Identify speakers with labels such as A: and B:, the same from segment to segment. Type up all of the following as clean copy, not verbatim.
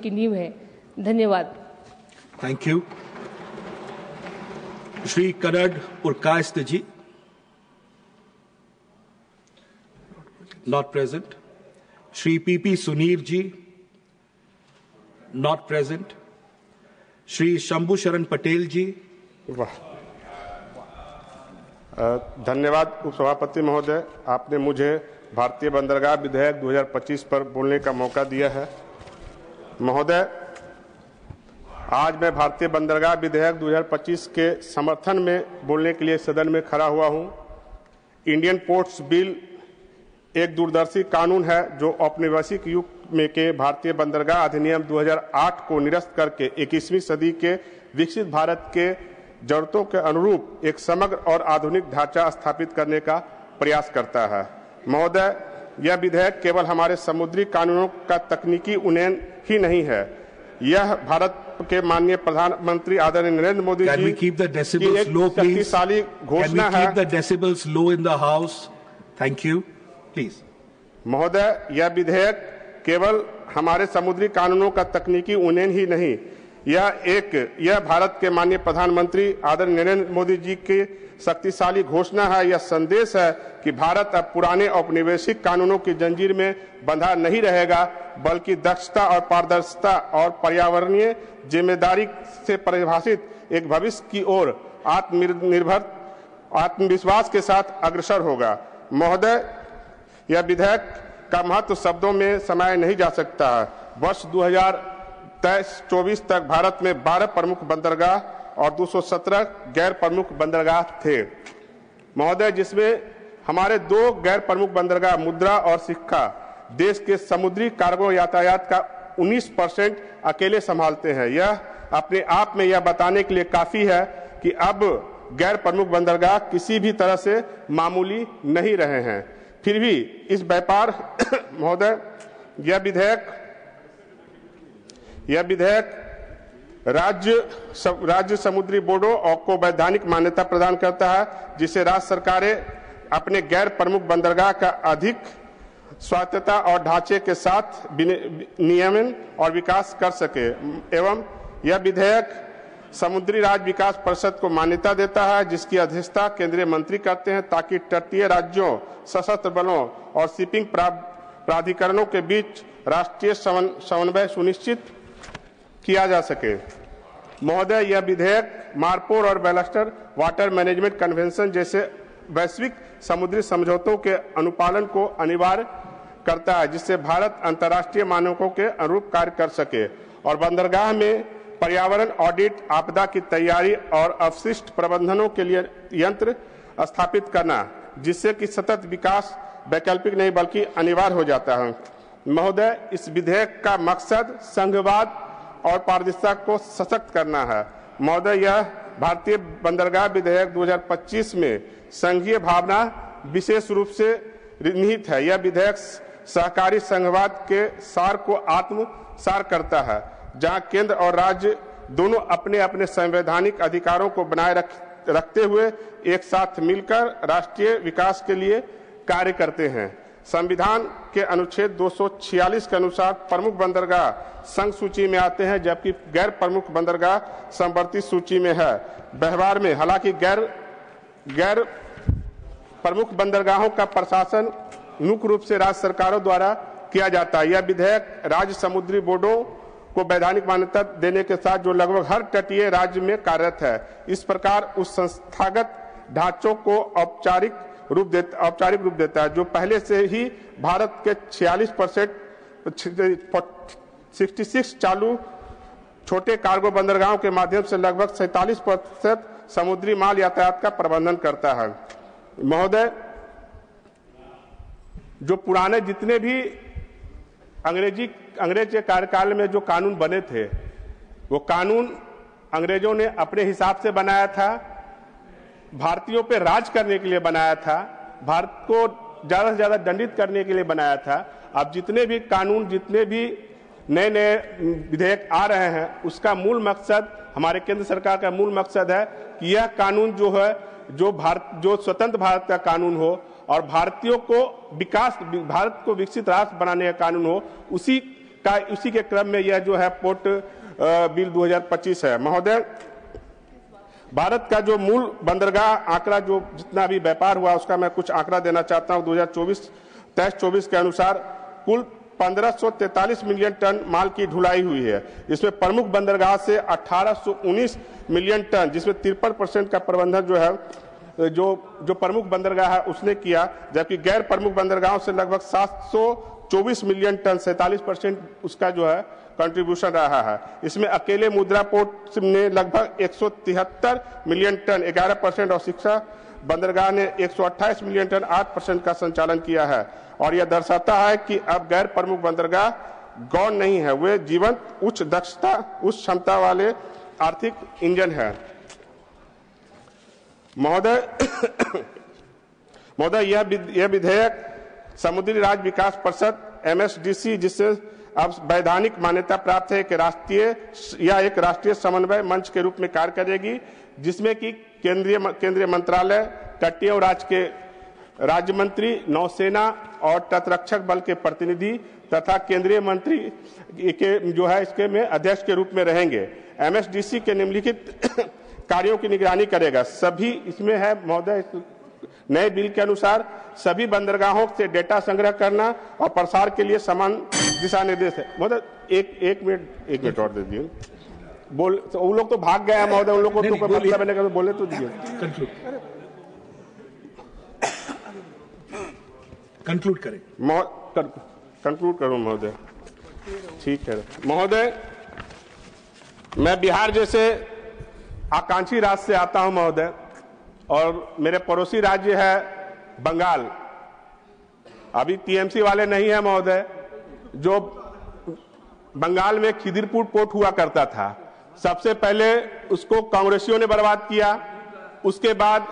A: की नींव है। धन्यवाद।
B: Thank you. Shri Kannad Purkayastha ji, not present. Shri PP Suneer ji, not present. Shri Shambhu Sharan Patel जी।
C: वाह, धन्यवाद उपसभापति महोदय, आपने मुझे भारतीय बंदरगाह विधेयक 2025 पर बोलने का मौका दिया है। महोदय, आज मैं भारतीय बंदरगाह विधेयक 2025 के समर्थन में बोलने के लिए सदन में खड़ा हुआ हूं। इंडियन पोर्ट्स बिल एक दूरदर्शी कानून है जो औपनिवेशिक युग में के भारतीय बंदरगाह अधिनियम 2008 को निरस्त करके 21वीं सदी के विकसित भारत के जरूरतों के अनुरूप एक समग्र और आधुनिक ढांचा स्थापित करने का प्रयास करता है। महोदय, यह विधेयक केवल हमारे समुद्री कानूनों का तकनीकी उन्नयन ही नहीं है, यह भारत के माननीय प्रधानमंत्री आदरणीय नरेंद्र मोदी जी की एक शक्तिशाली घोषणा है। महोदय, यह विधेयक केवल हमारे समुद्री कानूनों का तकनीकी उन्नयन ही नहीं, यह भारत के माननीय प्रधानमंत्री आदरणीय नरेंद्र मोदी जी की शक्तिशाली घोषणा है। यह संदेश है कि भारत अब पुराने औपनिवेशिक कानूनों की जंजीर में बंधा नहीं रहेगा, बल्कि दक्षता और पारदर्शिता और पर्यावरणीय जिम्मेदारी से परिभाषित एक भविष्य की ओर आत्मनिर्भर आत्मविश्वास के साथ अग्रसर होगा। महोदय, यह विधेयक का महत्व शब्दों में समाया नहीं जा सकता है। वर्ष 2023-24 तक भारत में 12 प्रमुख बंदरगाह और 217 गैर प्रमुख बंदरगाह थे। महोदय, जिसमें हमारे 2 गैर प्रमुख बंदरगाह मुद्रा और सिक्का देश के समुद्री कार्गो यातायात का 19% अकेले संभालते हैं। यह अपने आप में यह बताने के लिए काफी है कि अब गैर प्रमुख बंदरगाह किसी भी तरह से मामूली नहीं रहे हैं। फिर भी इस व्यापार महोदय, यह विधेयक राज्य समुद्री बोर्डों को वैधानिक मान्यता प्रदान करता है, जिससे राज्य सरकारें अपने गैर प्रमुख बंदरगाह का अधिक स्वायत्तता और ढांचे के साथ नियमन और विकास कर सके। एवं यह विधेयक समुद्री राज्य विकास परिषद को मान्यता देता है, जिसकी अध्यक्षता केंद्रीय मंत्री करते हैं, ताकि तटीय राज्यों, सशस्त्र बलों और शिपिंग प्राधिकरणों के बीच राष्ट्रीय समन्वय सुनिश्चित किया जा सके। महोदय, यह विधेयक मारपोर और बैलास्टर वाटर मैनेजमेंट कन्वेंशन जैसे वैश्विक समुद्री समझौतों के अनुपालन को अनिवार्य करता है, जिससे भारत अंतर्राष्ट्रीय मानकों के अनुरूप कार्य कर सके और बंदरगाह में पर्यावरण ऑडिट, आपदा की तैयारी और अपशिष्ट प्रबंधनों के लिए यंत्र स्थापित करना, जिससे कि सतत विकास वैकल्पिक नहीं बल्कि अनिवार्य हो जाता है। महोदय, इस विधेयक का मकसद संघवाद और पारदर्शिता को सशक्त करना है। महोदय, यह भारतीय बंदरगाह विधेयक 2025 में संघीय भावना विशेष रूप से निहित है। यह विधेयक सहकारी संघवाद के सार को आत्मसार करता है, जहां केंद्र और राज्य दोनों अपने अपने संवैधानिक अधिकारों को बनाए रखते हुए एक साथ मिलकर राष्ट्रीय विकास के लिए कार्य करते हैं। संविधान के अनुच्छेद 246 के अनुसार प्रमुख बंदरगाह संघ सूची में आते हैं, जबकि गैर प्रमुख बंदरगाह समवर्ती सूची में है। व्यवहार में हालांकि गैर प्रमुख बंदरगाहों का प्रशासन मुख्य रूप से राज्य सरकारों द्वारा किया जाता है। यह विधेयक राज्य समुद्री बोर्डों को वैधानिक मान्यता देने के साथ जो लगभग हर तटीय राज्य में कार्यरत है, इस प्रकार उस संस्थागत ढांचों को औपचारिक रूप देता है जो पहले से ही भारत के 66 चालू छोटे कार्गो बंदरगाहों के माध्यम से लगभग 47% समुद्री माल यातायात का प्रबंधन करता है। महोदय, जो पुराने जितने भी अंग्रेज के कार्यकाल में जो कानून बने थे, वो कानून अंग्रेजों ने अपने हिसाब से बनाया था, भारतीयों पे राज करने के लिए बनाया था, भारत को ज्यादा से ज्यादा दंडित करने के लिए बनाया था। अब जितने भी कानून, जितने भी नए नए विधेयक आ रहे हैं, उसका मूल मकसद, हमारे केंद्र सरकार का मूल मकसद है कि यह कानून जो है, जो स्वतंत्र भारत का कानून हो और भारतीयों को भारत को विकसित राष्ट्र बनाने का कानून हो, उसी का इसी के क्रम में यह जो है पोर्ट बिल 2025 है। महोदय, भारत का जो मूल बंदरगाह आंकड़ा जो जितना भी व्यापार हुआ उसका मैं कुछ आंकड़ा देना चाहता हूं। 2023-24 के अनुसार कुल 1543 मिलियन टन माल की ढुलाई हुई है। इसमें प्रमुख बंदरगाह से 1819 मिलियन टन, जिसमें 53% का प्रबंधन जो है जो प्रमुख बंदरगाह है उसने किया, जबकि गैर प्रमुख बंदरगाहों से लगभग 724 मिलियन टन 47% उसका जो है कंट्रीब्यूशन रहा है। इसमें अकेले मुद्रा पोर्ट ने लगभग 173 मिलियन टन 11% और शिक्षा बंदरगाह ने 128 मिलियन टन 8% का संचालन किया है। और यह दर्शाता है कि अब गैर प्रमुख बंदरगाह गौण नहीं है, वे जीवंत उच्च दक्षता उच्च क्षमता वाले आर्थिक इंजन है। महोदय यह विधेयक समुद्री राज्य विकास परिषद MSDC, जिससे अब वैधानिक मान्यता प्राप्त है कि एक राष्ट्रीय समन्वय मंच के रूप में कार्य करेगी, जिसमें कि केंद्रीय मंत्रालय, तटीय और राज्य मंत्री, नौसेना और तटरक्षक बल के प्रतिनिधि तथा केंद्रीय मंत्री के जो है इसके में अध्यक्ष के रूप में रहेंगे। MSDC के निम्नलिखित कार्यों की निगरानी करेगा। सभी इसमें है महोदय, नए बिल के अनुसार सभी बंदरगाहों से डेटा संग्रह करना और प्रसार के लिए समान दिशा निर्देश है। महोदय एक मिनट और दे दिए। बोल तो उन लोग तो भाग गए हैं महोदय, उन लोग को तो मतलब मैंने कहा बोले तो दिए।
B: कंक्लूड करें।
C: कंक्लूड करूं महोदय, ठीक है महोदय। मैं बिहार जैसे आकांक्षी राज्य से आता हूं महोदय, और मेरे पड़ोसी राज्य है बंगाल। अभी TMC वाले नहीं है महोदय। जो बंगाल में खिदिरपुर पोर्ट हुआ करता था, सबसे पहले उसको कांग्रेसियों ने बर्बाद किया, उसके बाद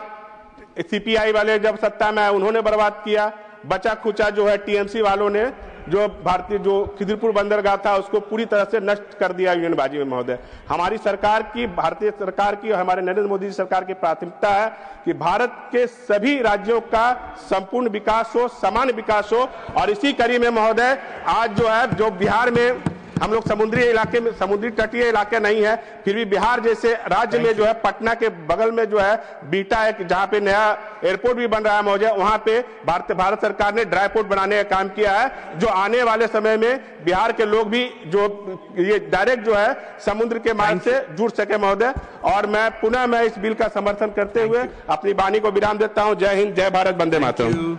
C: CPI वाले जब सत्ता में आए उन्होंने बर्बाद किया। बचा खुचा जो है TMC वालों ने जो खिदिरपुर बंदरगाह था उसको पूरी तरह से नष्ट कर दिया यूनियनबाजी में महोदय। हमारी सरकार की, भारतीय सरकार की, हमारे नरेंद्र मोदी सरकार की प्राथमिकता है कि भारत के सभी राज्यों का संपूर्ण विकास हो, समान विकास हो। और इसी कड़ी में महोदय आज जो है जो बिहार में हम लोग समुद्री इलाके में, समुद्री तटीय इलाके नहीं है, फिर भी बिहार जैसे राज्य में जो है पटना के बगल में जो है बीटा है, जहां पे नया एयरपोर्ट भी बन रहा है महोदय, वहां पे भारत सरकार ने ड्राई पोर्ट बनाने का काम किया है, जो आने वाले समय में बिहार के लोग भी जो ये डायरेक्ट जो है समुद्र के मार्ग से जुड़ सके महोदय। और मैं इस बिल का समर्थन करते हुए अपनी वाणी को विराम देता हूं। जय हिंद, जय भारत, वंदे मातरम।